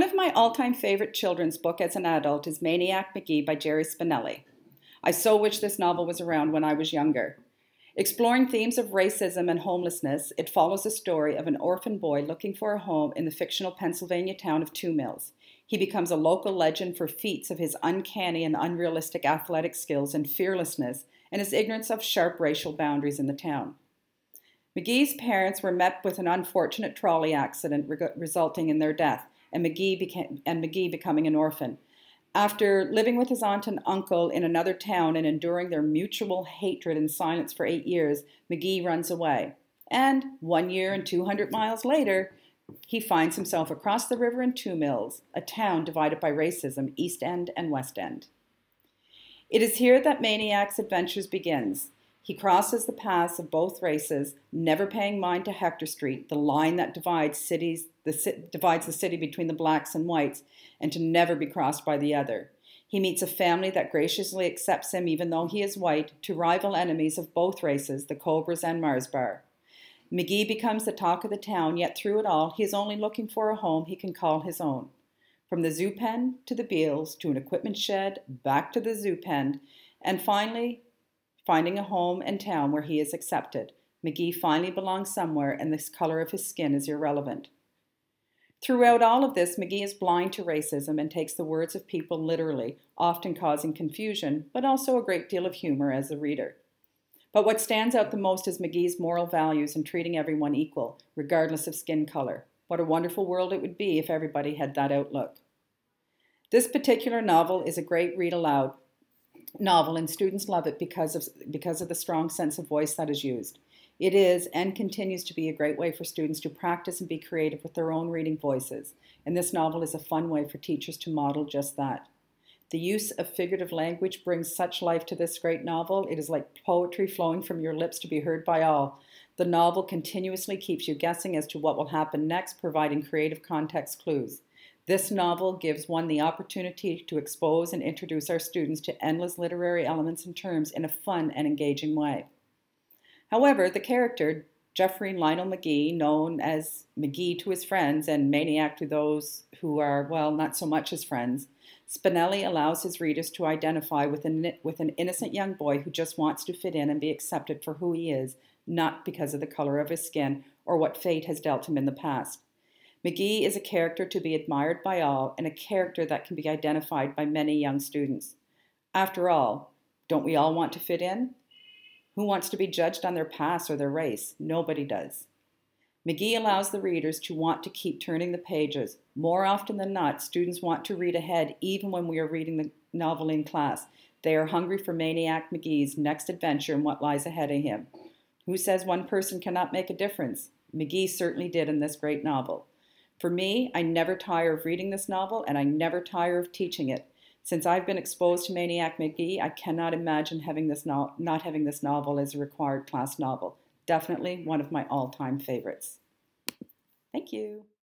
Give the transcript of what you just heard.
of my all-time favorite children's book as an adult is Maniac, Magee by Jerry Spinelli. I so wish this novel was around when I was younger. Exploring themes of racism and homelessness, it follows the story of an orphan boy looking for a home in the fictional Pennsylvania town of Two Mills. He becomes a local legend for feats of his uncanny and unrealistic athletic skills and fearlessness and his ignorance of sharp racial boundaries in the town. Magee's parents were met with an unfortunate trolley accident resulting in their death, and Magee becoming an orphan. After living with his aunt and uncle in another town and enduring their mutual hatred in silence for 8 years, Magee runs away. And 1 year and 200 miles later, he finds himself across the river in Two Mills, a town divided by racism, East End and West End. It is here that Maniac's adventures begins. He crosses the paths of both races, never paying mind to Hector Street, the line that divides the city between the blacks and whites, and to never be crossed by the other. He meets a family that graciously accepts him even though he is white, to rival enemies of both races, the Cobras and Mars Bar. Magee becomes the talk of the town, yet through it all, he is only looking for a home he can call his own. From the zoo pen to the Beals, to an equipment shed, back to the zoo pen, and finally, finding a home and town where he is accepted. Magee finally belongs somewhere, and the color of his skin is irrelevant. Throughout all of this, Magee is blind to racism and takes the words of people literally, often causing confusion, but also a great deal of humor as a reader. But what stands out the most is Magee's moral values and treating everyone equal, regardless of skin color. What a wonderful world it would be if everybody had that outlook. This particular novel is a great read-aloud novel, and students love it because of the strong sense of voice that is used. It is and continues to be a great way for students to practice and be creative with their own reading voices, and this novel is a fun way for teachers to model just that. The use of figurative language brings such life to this great novel. It is like poetry flowing from your lips to be heard by all. The novel continuously keeps you guessing as to what will happen next, providing creative context clues. This novel gives one the opportunity to expose and introduce our students to endless literary elements and terms in a fun and engaging way. However, the character, Jeffrey Lionel Magee, known as Magee to his friends and Maniac to those who are, well, not so much his friends, Spinelli allows his readers to identify with an innocent young boy who just wants to fit in and be accepted for who he is, not because of the color of his skin or what fate has dealt him in the past. Magee is a character to be admired by all and a character that can be identified by many young students. After all, don't we all want to fit in? Who wants to be judged on their past or their race? Nobody does. Magee allows the readers to want to keep turning the pages. More often than not, students want to read ahead even when we are reading the novel in class. They are hungry for Maniac Magee's next adventure and what lies ahead of him. Who says one person cannot make a difference? Magee certainly did in this great novel. For me, I never tire of reading this novel, and I never tire of teaching it. Since I've been exposed to Maniac Magee, I cannot imagine not having this novel as a required class novel. Definitely one of my all-time favorites. Thank you.